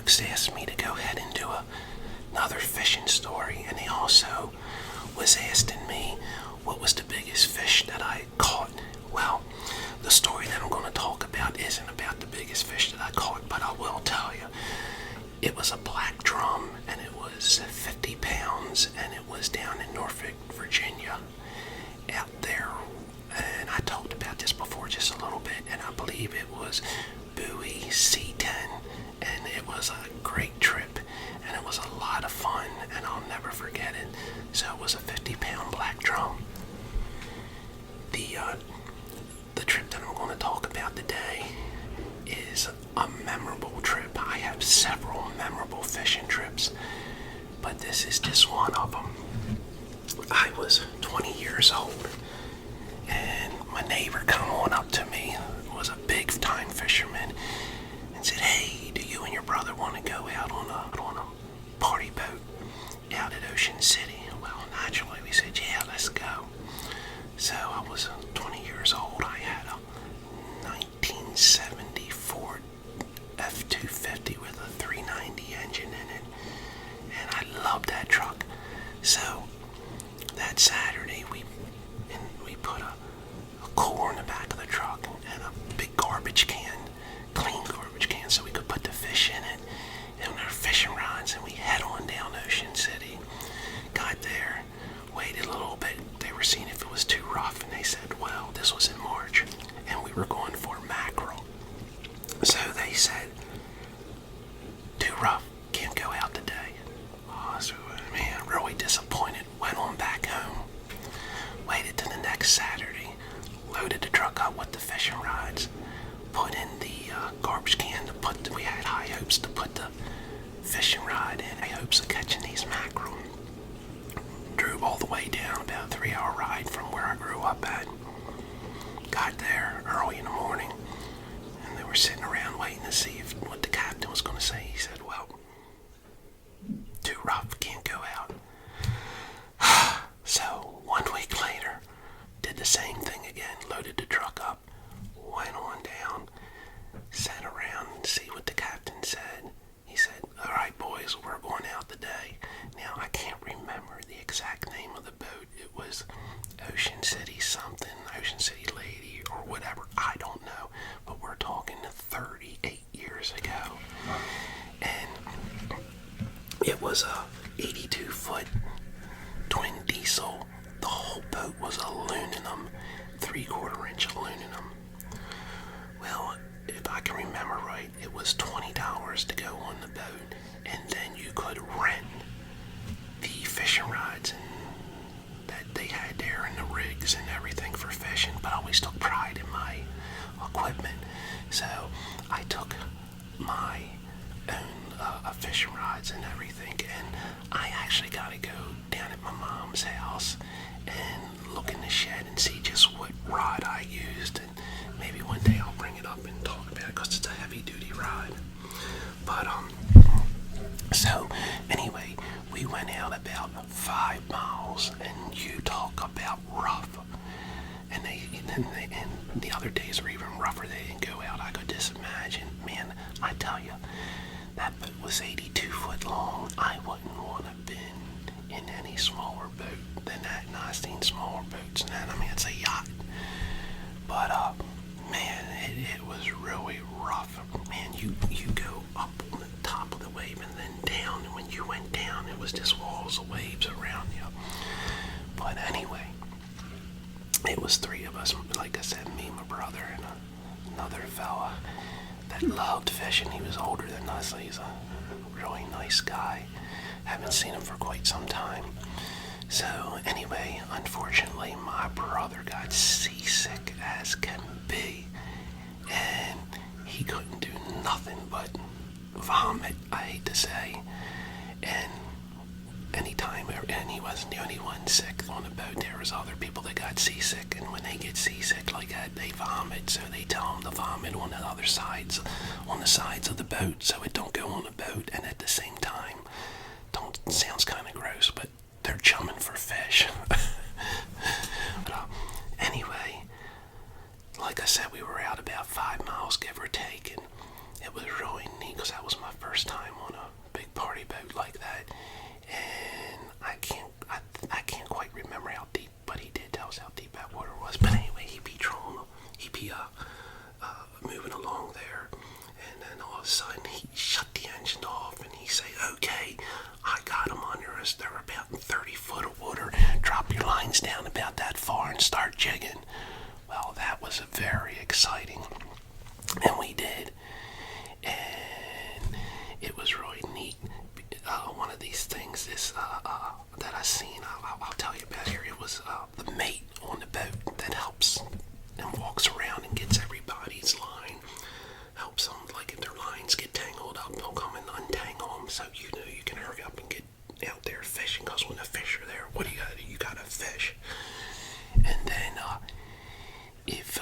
folks asked me to go ahead and do another fishing story, and they also was asking me what was the biggest fish that I caught. Well, the story that I'm going to talk about isn't about the biggest fish that I caught, but I will tell you. It was a black drum, and it was 50 pounds, and it was down in Norfolk, Virginia, out there. And I talked about this before just a little bit, and I believe it was buoy C10, and it was a great trip, and it was a lot of fun, and I'll never forget it. So it was a 50-pound black drum. The trip that I'm going to talk about today is a memorable trip. I have several memorable fishing trips, but this is just one of them. I was 20 years old, and my neighbor come on up to me, was a big time fisherman, and said, "Hey, do you and your brother want to go out on a party boat out at Ocean City?" Well, naturally we said, "Yeah, let's go." So I was 20 years old. I had a 1974 F-250 with a 390 engine in it, and I loved that truck. So that Saturday we put a cooler in the back of the truck and a big garbage can, clean garbage can, so we could put the fish in it and our fishing rods, and we head on down Ocean City. Got there, waited a little bit. They were seeing if it was too rough, and they said, well, this was in March, and we were going for mackerel. So they said, too rough, can't go out today. Oh, so, man, really disappointed. Went on back home. Waited till the next Saturday. Loaded the truck up with the fishing rods. Put in the garbage can we had high hopes to put the fishing rod in. High hopes of catching these mackerel. Drove all the way down, about a 3-hour ride from where I grew up at. Got there early in the morning, and they were sitting around waiting to see what the captain was going to say. He said, well, too rough, can't go out. So 1 week later, did the same thing again, loaded the truck up, went on down, sat around and see what the captain said. He said, all right, boys, we're going out today. Now, I can't remember the exact name of the boat. It was Ocean City something, Ocean City Lady, or whatever. I don't know. But we're talking 38 years ago. And it was a 82-foot twin diesel. The whole boat was aluminum, 3/4-inch aluminum. Well, if I can remember right, it was $20 to go on the boat, and then you could rent the fishing rods that they had there, and the rigs and everything for fishing. But I always took pride in my equipment, so I took my own fishing rods and everything, and I actually got to go down at my mom's house and look in the shed and see just what rod I used, and maybe one day I'll bring it up and talk about it, because it's a heavy duty rod. But so anyway, we went out about 5 miles, and you talk about rough, and the other days were even rougher. They didn't go out. I could just imagine. Man, I tell you, that boat was 82 foot long. I wouldn't want to have been in any smaller boat than that, and I've seen smaller boats than that. I mean, it's a yacht. But man, it was really rough. Man, you go up on the top of the wave and then down, and when you went down, it was just walls of waves around you. But anyway, it was 3 of us. Like I said, me, my brother, and another fella that loved fishing. He was older than us. So he's a really nice guy. Haven't seen him for quite some time. So anyway, unfortunately, my brother got seasick as can be, and he couldn't do nothing but vomit, I hate to say. And he wasn't the only one sick on the boat. There was other people that got seasick, and when they get seasick like that, they vomit. So they tell them to vomit on the other sides, on the sides of the boat, so it don't go on the boat. And at the same time, sounds kind of gross, but they're chumming for fish. But anyway, like I said, we were out about 5 miles, give or take, and It was really neat because that was my first time on a big party boat like that, and I can't quite remember how deep, but he did tell us how deep that water was. But anyway, he'd be moving along there, and then all of a sudden he shut the engine off, and he say, "Okay, I got them under us. They're about 30 foot of water. Drop your lines down about that far and start jigging." Well, that was very exciting, and we did, and it was really neat. One of these things that I seen, I'll tell you about here. It was the mate on the boat that helps and walks around and gets everybody's line, helps them, like if their lines get tangled up, he'll come and untangle them, so you know you can hurry up and get out there fishing, because when the fish are there, what do you gotta do? You gotta fish. And then if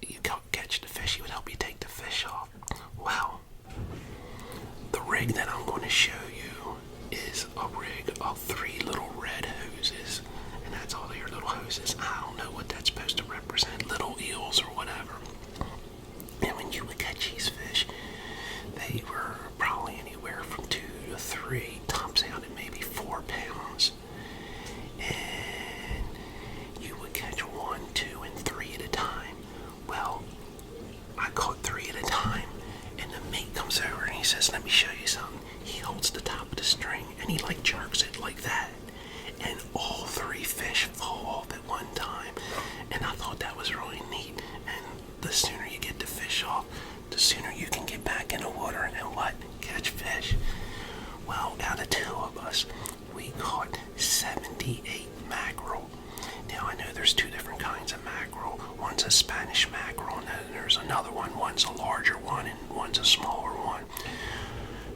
you catch the fish, he would help you take the fish off. Well, the rig that I'm going to show you is a rig of 3 little red hoses, and that's all your little hoses. I don't know what that's supposed to represent, little eels or whatever. And when you would catch these fish, they were probably anywhere from 2 to 3, tops out at maybe 4 pounds. And you would catch 1, 2, and 3 at a time. Well, I caught 3 at a time, and the mate comes over and he says, "Let me show you something." He holds the top of the string and he like jerks it like that, and all 3 fish fall off at one time. And I thought that was really neat. And the sooner you get the fish off, the sooner you can get back in the water and what? Catch fish. Well, out of 2 of us, we caught 78 mackerel. Now I know there's 2 different kinds of mackerel. One's a Spanish mackerel, and then there's another one. One's a larger one and one's a smaller one.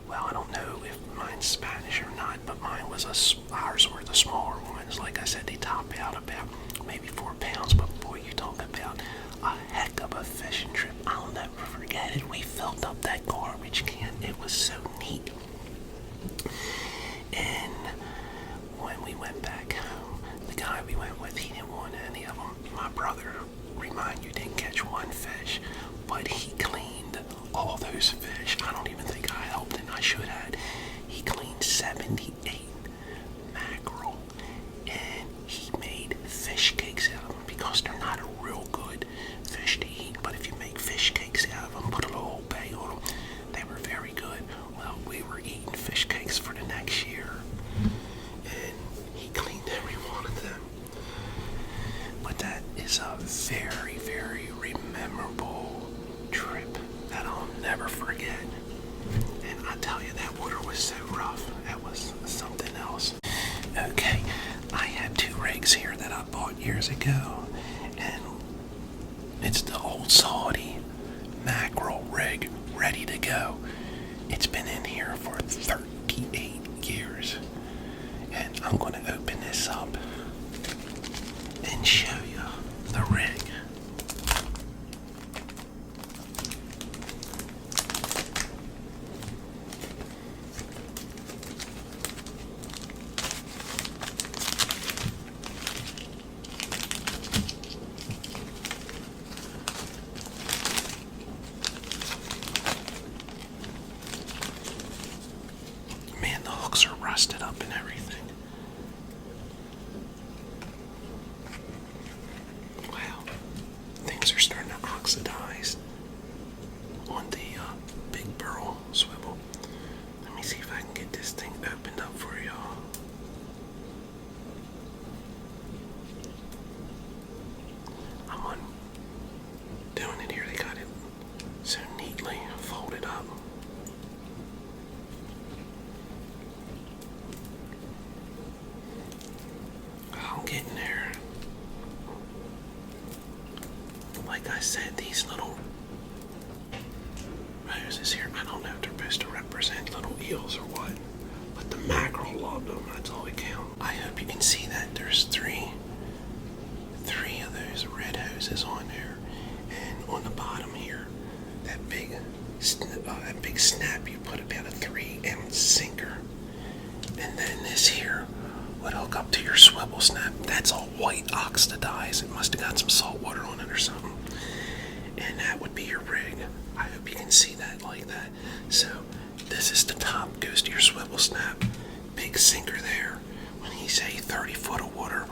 Well, I don't know if mine's Spanish or not, but ours were the smaller ones. Like I said, they top out about maybe 4 pounds, but boy, you talk about a heck of a fishing trip. I'll never forget it. We filled up that garbage can. It was so neat. And when we went back home, the guy we went with, he didn't want any of them. My brother, remind you, didn't catch 1 fish, but he cleaned all those fish. I don't even think I helped, and I should have. He cleaned 78 mackerel, and he made fish cakes out of them, because they're not a real good fish to eat. But if you make fish cakes out of them, put a little Old Bay on them, they were very good. Well, we were eating fish cakes for the next year, and he cleaned every one of them. But that is a very, very memorable trip that I'll never forget. And I tell you, that water was so rough. That was something else. Okay, I have 2 rigs here that I bought years ago, and it's the old salty mackerel rig, ready to go. It's been in here for 38 years, and I'm going to open this up and show you the rig. Man, the hooks are rusted up and everything. Wow, things are starting to oxidize on the big burl swivel. Let me see if I can get this thing opened up for y'all. I'm doing it here. They got it so neatly folded up. I'm getting there. Like I said, these little roses here, I don't know if they're supposed to represent little eels or what, but the mackerel loved them. That's all that counts. I hope you can see that there's three of those red hoses on there, and on the bottom here, that big snap, you put about a 3-ounce sinker, and then this here would hook up to your swivel snap. That's all white oxidized. It must have got some salt water on it or something. And that would be your rig. I hope you can see that like that. So this is the top, goes to your swivel snap. Big sinker there. When you say 30 foot of water,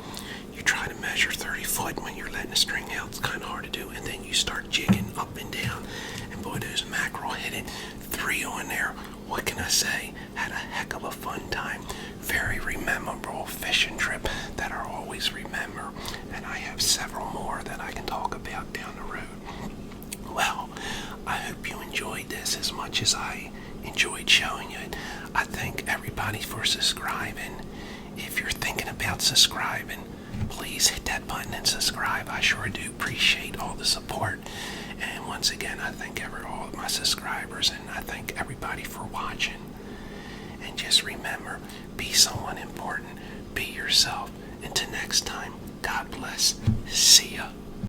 you try to measure 30 foot when you're letting the string out. It's kind of hard to do. And then you start jigging up and down. And boy, those mackerel hit it. 3 on there. What can I say? Had a heck of a fun time. Very memorable fishing trip that I'll always remember. And I have several more that I can talk about down the road. Well, I hope you enjoyed this as much as I enjoyed showing you it. I thank everybody for subscribing. If you're thinking about subscribing, please hit that button and subscribe. I sure do appreciate all the support. And once again, I thank all of my subscribers, and I thank everybody for watching. And just remember, be someone important. Be yourself. Until next time, God bless. See ya.